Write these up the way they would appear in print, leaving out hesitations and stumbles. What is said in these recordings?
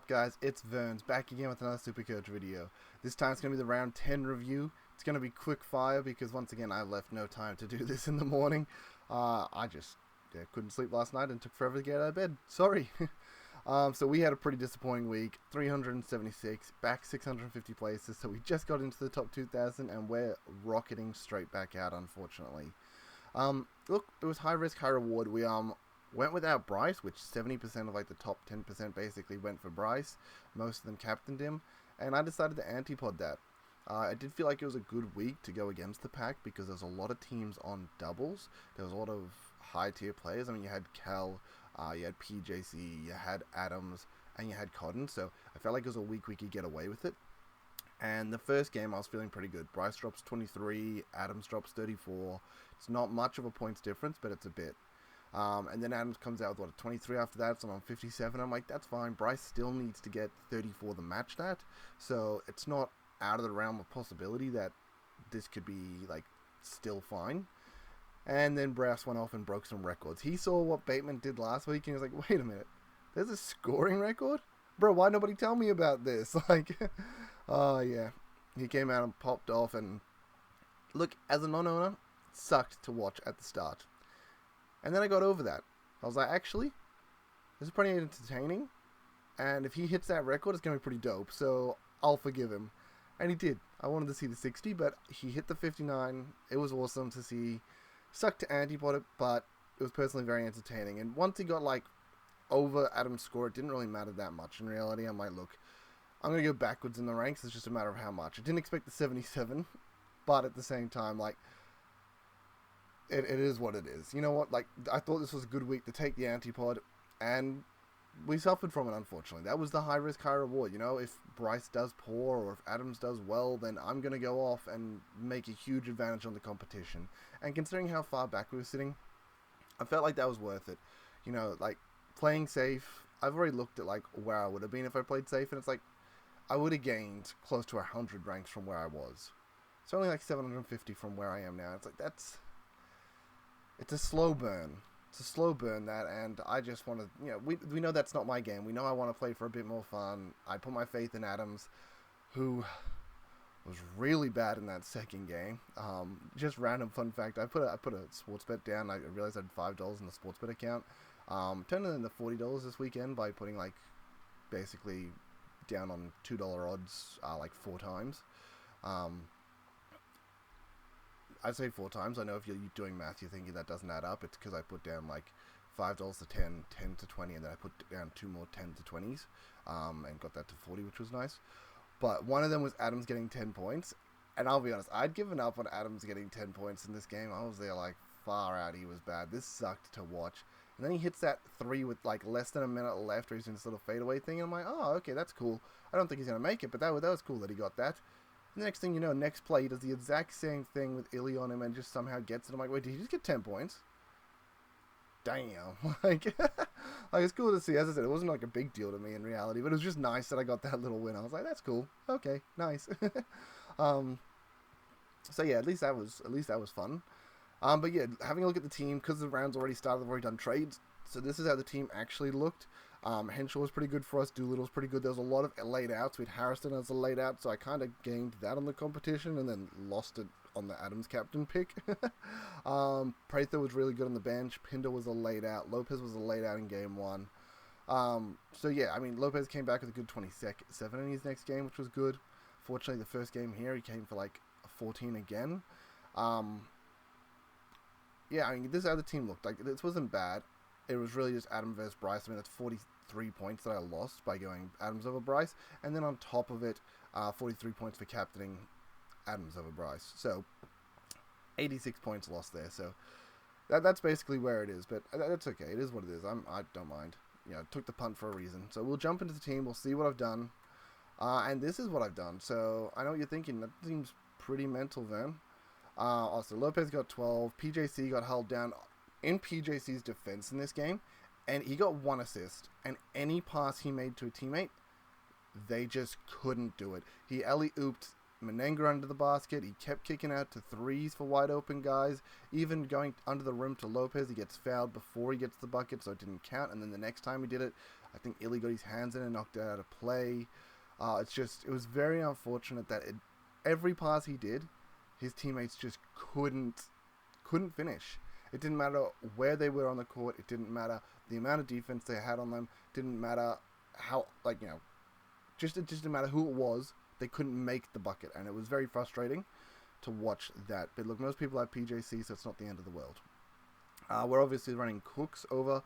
up, guys? It's Verns back again with another Supercoach video. This time it's going to be the round 10 review. It's going to be quick fire because once again I left no time to do this in the morning. I just couldn't sleep last night and took forever to get out of bed. Sorry. So we had a pretty disappointing week. 376, back 650 places. So we just got into the top 2,000 and we're rocketing straight back out, unfortunately. Look, it was high risk, high reward. We went without Bryce, which 70% of like the top 10% basically went for Bryce. Most of them captained him, and I decided to anti-pod that. I did feel like it was a good week to go against the pack because there's a lot of teams on doubles. There was a lot of high tier players. I mean, you had Cal, you had PJC, you had Adams, and you had Cotton. So I felt like it was a week we could get away with it. And the first game I was feeling pretty good. Bryce drops 23, Adams drops 34. It's not much of a points difference, but it's a bit. And then Adams comes out with, 23 after that, so I'm on 57. I'm like, that's fine. Bryce still needs to get 34 to match that. So it's not out of the realm of possibility that this could be, still fine. And then Bryce went off and broke some records. He saw what Bateman did last week, and he was like, wait a minute. There's a scoring record? Bro, why nobody tell me about this? Oh, yeah. He came out and popped off, and look, as a non-owner, it sucked to watch at the start. And then I got over that. I was like, actually, this is pretty entertaining. And if he hits that record, it's going to be pretty dope. So I'll forgive him. And he did. I wanted to see the 60, but he hit the 59. It was awesome to see. Sucked to antipod it, but it was personally very entertaining. And once he got, over Adam's score, it didn't really matter that much. In reality, I'm like, look, I'm going to go backwards in the ranks. It's just a matter of how much. I didn't expect the 77, but at the same time, It is what it is. You know what? I thought this was a good week to take the antipod, and we suffered from it, unfortunately. That was the high risk, high reward. You know, if Bryce does poor or if Adams does well, then I'm going to go off and make a huge advantage on the competition. And considering how far back we were sitting, I felt like that was worth it. You know, playing safe, I've already looked at, where I would have been if I played safe, and it's I would have gained close to 100 ranks from where I was. It's only 750 from where I am now. It's it's a slow burn. It's a slow burn, that, and I just want to, we know that's not my game. We know I want to play for a bit more fun. I put my faith in Adams, who was really bad in that second game. Just random fun fact, I put a sports bet down. I realized I had $5 in the sports bet account. Turned it into $40 this weekend by putting, basically down on $2 odds, 4 times. I'd say 4 times. I know if you're doing math, you're thinking that doesn't add up. It's because I put down $5 to 10, 10 to 20, and then I put down 2 more 10 to 20s, and got that to 40, which was nice. But one of them was Adams getting 10 points, and I'll be honest, I'd given up on Adams getting 10 points in this game. I was there far out. He was bad. This sucked to watch. And then he hits that 3 with less than a minute left, where he's doing this little fadeaway thing, and I'm like, oh, okay, that's cool. I don't think he's gonna make it, but that was cool that he got that. The next thing you know, next play, he does the exact same thing with Illy on him and just somehow gets it. I'm like, wait, did he just get 10 points? Damn. It's cool to see. As I said, it wasn't a big deal to me in reality, but it was just nice that I got that little win. I was like, that's cool. Okay, nice. So yeah, at least that was fun. But yeah, having a look at the team, because the round's already started, I've already done trades. So this is how the team actually looked. Henshaw was pretty good for us. Doolittle's pretty good. There was a lot of laid outs. We had Harrison as a laid out, so I kind of gained that on the competition and then lost it on the Adams captain pick. Prather was really good on the bench. Pinder was a laid out. Lopez was a laid out in game 1. So yeah, I mean, Lopez came back with a good 27 in his next game, which was good. Fortunately, the first game here, he came for a 14 again. Yeah, I mean, this is how the team looked. This wasn't bad. It was really just Adam versus Bryce. I mean, that's 43 points that I lost by going Adams over Bryce. And then on top of it, 43 points for captaining Adams over Bryce. So, 86 points lost there. So, that's basically where it is. But that's okay. It is what it is. I don't mind. Took the punt for a reason. So, we'll jump into the team. We'll see what I've done. And this is what I've done. So, I know what you're thinking. That seems pretty mental, then. Also, Lopez got 12. PJC got held down in PJC's defense in this game, and he got 1 assist, and any pass he made to a teammate, they just couldn't do it. He alley-ooped Menenga under the basket. He kept kicking out to threes for wide open guys, even going under the rim to Lopez. He gets fouled before he gets the bucket, so it didn't count, and then the next time he did it, I think Illy got his hands in and knocked it out of play. It was very unfortunate that every pass he did, his teammates just couldn't finish. It didn't matter where they were on the court. It didn't matter the amount of defense they had on them. It didn't matter how, it just didn't matter who it was. They couldn't make the bucket, and it was very frustrating to watch that. But look, most people have PJC, so it's not the end of the world. We're obviously running Cooks over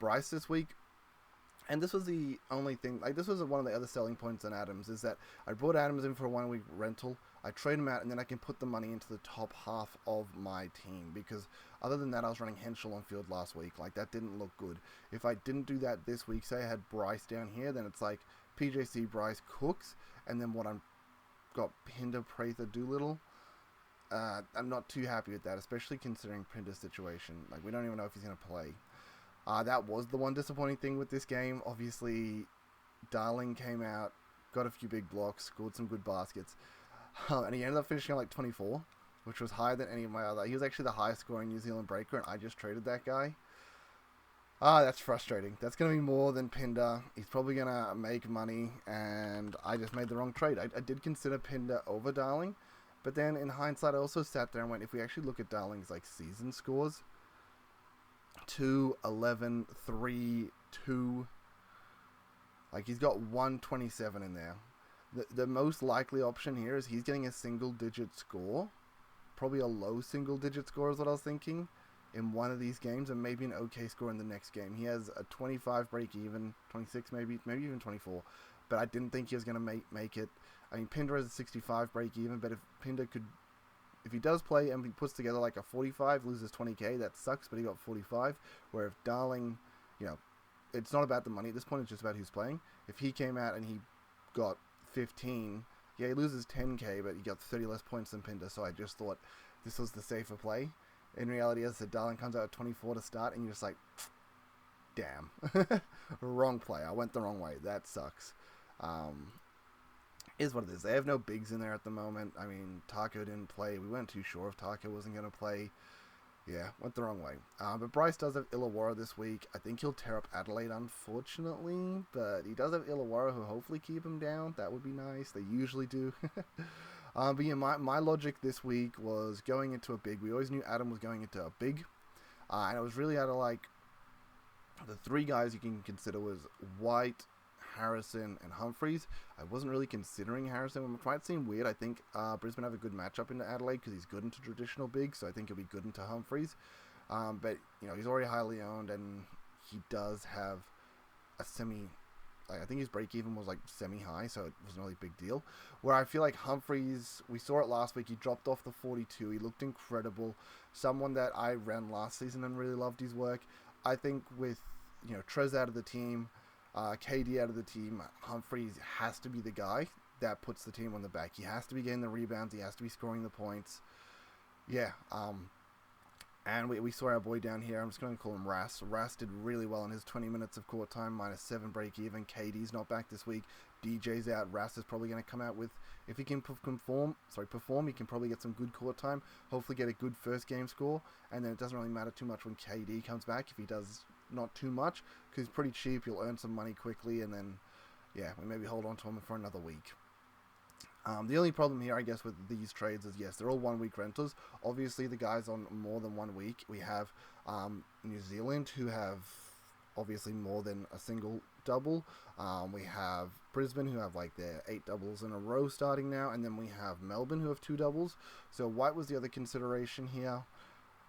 Bryce this week. And this was the only thing, this was one of the other selling points on Adams, is that I brought Adams in for a 1 week rental, I trade him out, and then I can put the money into the top half of my team, because other than that, I was running Henschel on field last week, that didn't look good. If I didn't do that this week, say I had Bryce down here, then it's PJC, Bryce, Cooks, and then I'm got Pinder, Prather, Doolittle. I'm not too happy with that, especially considering Pinder's situation. We don't even know if he's going to play. That was the one disappointing thing with this game. Obviously, Darling came out, got a few big blocks, scored some good baskets, and he ended up finishing on 24, which was higher than any of my other. He was actually the highest scoring New Zealand breaker, and I just traded that guy. That's frustrating. That's going to be more than Pinder. He's probably going to make money, and I just made the wrong trade. I did consider Pinder over Darling, but then in hindsight, I also sat there and went, if we actually look at Darling's season scores, 2, 11, 3, 2. He's got 127 in there. The most likely option here is he's getting a single-digit score. Probably a low single-digit score is what I was thinking in one of these games, and maybe an okay score in the next game. He has a 25 break-even, 26 maybe even 24. But I didn't think he was going to make it. I mean, Pinder has a 65 break-even, but if Pinder could... If he does play and he puts together a 45, loses 20k, that sucks, but he got 45. Where if Darling, it's not about the money at this point, it's just about who's playing. If he came out and he got 15, he loses 10k, but he got 30 less points than Pinder, so I just thought this was the safer play. In reality, as I said, Darling comes out at 24 to start, and you're just damn. Wrong play. I went the wrong way. That sucks. Is what it is. They have no bigs in there at the moment. I mean, Taco didn't play. We weren't too sure if Taco wasn't going to play. Yeah, went the wrong way. But Bryce does have Illawarra this week. I think he'll tear up Adelaide, unfortunately. But he does have Illawarra, who hopefully keep him down. That would be nice. They usually do. But yeah, my logic this week was going into a big. We always knew Adam was going into a big. And it was really out of the three guys you can consider was White, Harrison, and Humphreys. I wasn't really considering Harrison. It might seem weird. I think Brisbane have a good matchup into Adelaide because he's good into traditional big, so I think he'll be good into Humphreys. But he's already highly owned, and he does have a semi. I think his break even was semi-high, so it wasn't really a big deal. Where I feel like Humphreys, we saw it last week. He dropped off the 42. He looked incredible. Someone that I ran last season and really loved his work. I think with Trez out of the team. KD out of the team, Humphreys has to be the guy that puts the team on the back. He has to be getting the rebounds. He has to be scoring the points. Yeah. And we saw our boy down here. I'm just going to call him Ras. Ras did really well in his 20 minutes of court time, -7 break even. KD's not back this week. DJ's out. Ras is probably going to come out with, if he can perform, he can probably get some good court time. Hopefully get a good first game score. And then it doesn't really matter too much when KD comes back if he does not too much, because he's pretty cheap. You'll earn some money quickly, and then we maybe hold on to him for another week. The only problem here, I guess, with these trades is, yes, they're all 1 week rentals. Obviously, the guys on more than 1 week, we have New Zealand, who have obviously more than a single double. We have Brisbane, who have their 8 doubles in a row starting now, and then we have Melbourne, who have 2 doubles. So White was the other consideration here.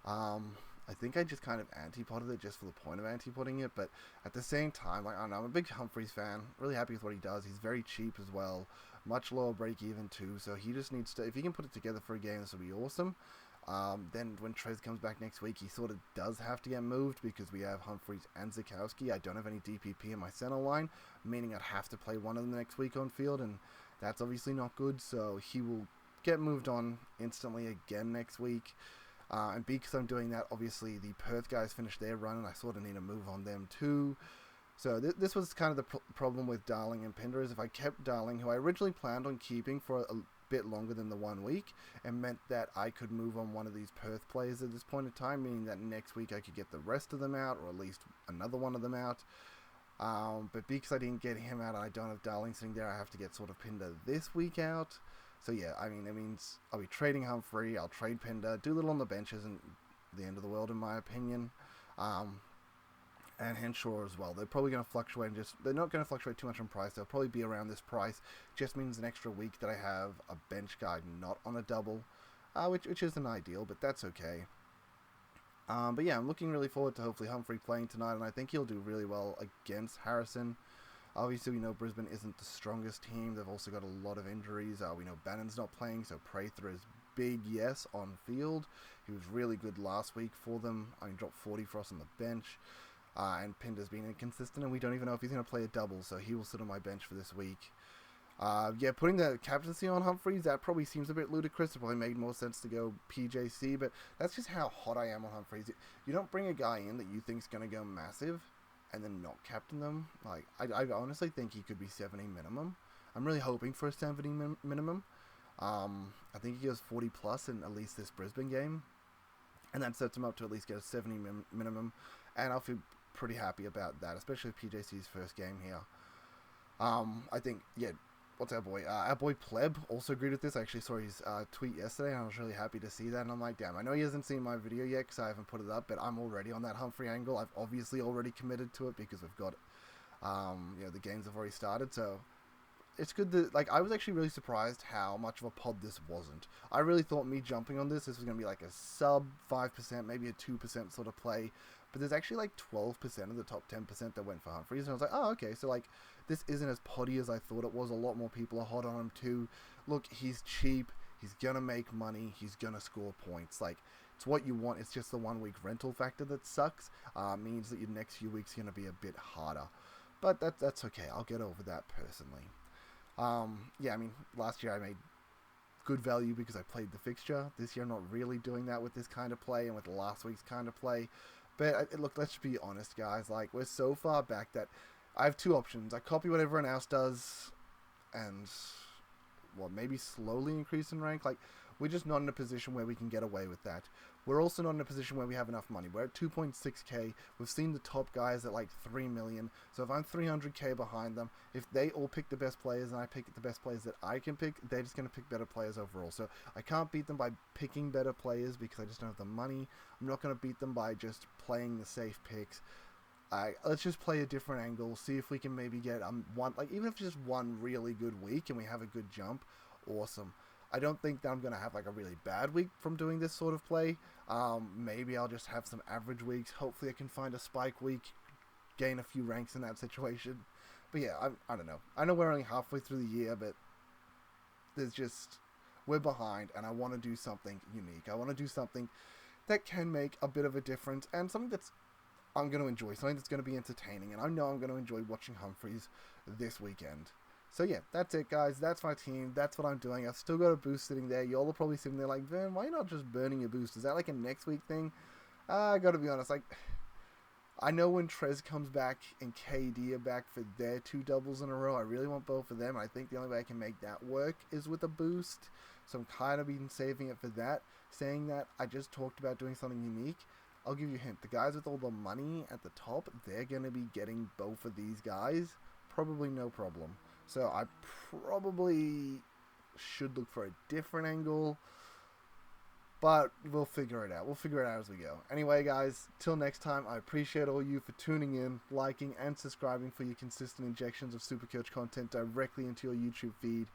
I think I just kind of anti-potted it just for the point of anti-potting it, but at the same time, I don't know, I'm a big Humphreys fan, really happy with what he does. He's very cheap as well, much lower break even too, so he just needs to, if he can put it together for a game, this will be awesome. Then when Trez comes back next week, he sort of does have to get moved because we have Humphreys and Zukowski. I don't have any DPP in my center line, meaning I'd have to play one of them next week on field, and that's obviously not good, so he will get moved on instantly again next week. And because I'm doing that, obviously the Perth guys finished their run, and I sort of need to move on them too. So this was kind of the problem with Darling and Pinder, is if I kept Darling, who I originally planned on keeping for bit longer than the 1 week, and meant that I could move on one of these Perth players at this point in time, meaning that next week I could get the rest of them out, or at least another one of them out. But because I didn't get him out and I don't have Darling sitting there, I have to get sort of Pinder this week out. So yeah, I mean, it means I'll be trading Humphrey, I'll trade Pinder, do little on the bench isn't the end of the world in my opinion. And Henshaw as well. They're probably going to fluctuate, they're not going to fluctuate too much in price. They'll probably be around this price. Just means an extra week that I have a bench guy not on a double, which isn't ideal, but that's okay. But yeah, I'm looking really forward to hopefully Humphrey playing tonight, and I think he'll do really well against Harrison. Obviously, we know Brisbane isn't the strongest team. They've also got a lot of injuries. We know Bannon's not playing, so Prather is big yes on field. He was really good last week for them. I mean, dropped 40 for us on the bench. And Pinder's been inconsistent, and we don't even know if he's going to play a double, so he will sit on my bench for this week. Yeah, putting the captaincy on Humphreys, that probably seems a bit ludicrous. It probably made more sense to go PJC, but that's just how hot I am on Humphreys. You don't bring a guy in that you think is going to go massive and then not captain them. Like, I honestly think he could be 70 minimum. I'm really hoping for a 70 minimum. I think he goes 40 plus in at least this Brisbane game, and that sets him up to at least get a 70 minimum, and I'll feel pretty happy about that, especially with PJC's first game here. I think, yeah, what's our boy Pleb also agreed with this. I actually saw his tweet yesterday, and I was really happy to see that, and I'm like, damn, I know he hasn't seen my video yet because I haven't put it up, but I'm already on that Humphrey angle. I've obviously already committed to it because we've got, the games have already started, so it's good that, like, I was actually really surprised how much of a pod this wasn't. I really thought me jumping on this was going to be like a sub 5%, maybe a 2% sort of play, but there's actually like 12% of the top 10% that went for Humphreys, and I was like, oh, okay, so like, this isn't as poddy as I thought it was. A lot more people are hot on him too. Look, he's cheap, he's going to make money, he's going to score points. Like, it's what you want. It's just the 1 week rental factor that sucks. Means that your next few weeks are going to be a bit harder. But that's okay. I'll get over that personally. Yeah, I mean, last year I made good value because I played the fixture. This year I'm not really doing that with this kind of play and with last week's kind of play. But look, let's be honest, guys. Like, we're so far back that I have two options. I copy what everyone else does and, well, maybe slowly increase in rank. Like, we're just not in a position where we can get away with that. We're also not in a position where we have enough money. We're at 2.6k. We've seen the top guys at like 3 million. So if I'm 300k behind them, if they all pick the best players and I pick the best players that I can pick, they're just going to pick better players overall. So I can't beat them by picking better players because I just don't have the money. I'm not going to beat them by just playing the safe picks. Let's just play a different angle, see if we can maybe get one, like, even if just one really good week and we have a good jump, awesome. I don't think that I'm going to have like a really bad week from doing this sort of play. Maybe I'll just have some average weeks. Hopefully I can find a spike week, gain a few ranks in that situation. But yeah, I don't know. I know we're only halfway through the year, but we're behind, and I want to do something unique. I want to do something that can make a bit of a difference, and something that's I'm going to enjoy, something that's going to be entertaining, and I know I'm going to enjoy watching Humphreys this weekend. So yeah, that's it, guys. That's my team. That's what I'm doing. I've still got a boost sitting there. Y'all are probably sitting there like, Vern, why are you not just burning your boost? Is that like a next week thing? I got to be honest. Like, I know when Trez comes back and KD are back for their 2 doubles in a row, I really want both of them. I think the only way I can make that work is with a boost. So I'm kind of been saving it for that. Saying that, I just talked about doing something unique. I'll give you a hint. The guys with all the money at the top, they're going to be getting both of these guys. Probably no problem. So I probably should look for a different angle, but we'll figure it out. We'll figure it out as we go. Anyway, guys, till next time, I appreciate all you for tuning in, liking, and subscribing for your consistent injections of Supercoach content directly into your YouTube feed.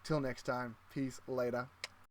Till next time, peace, later.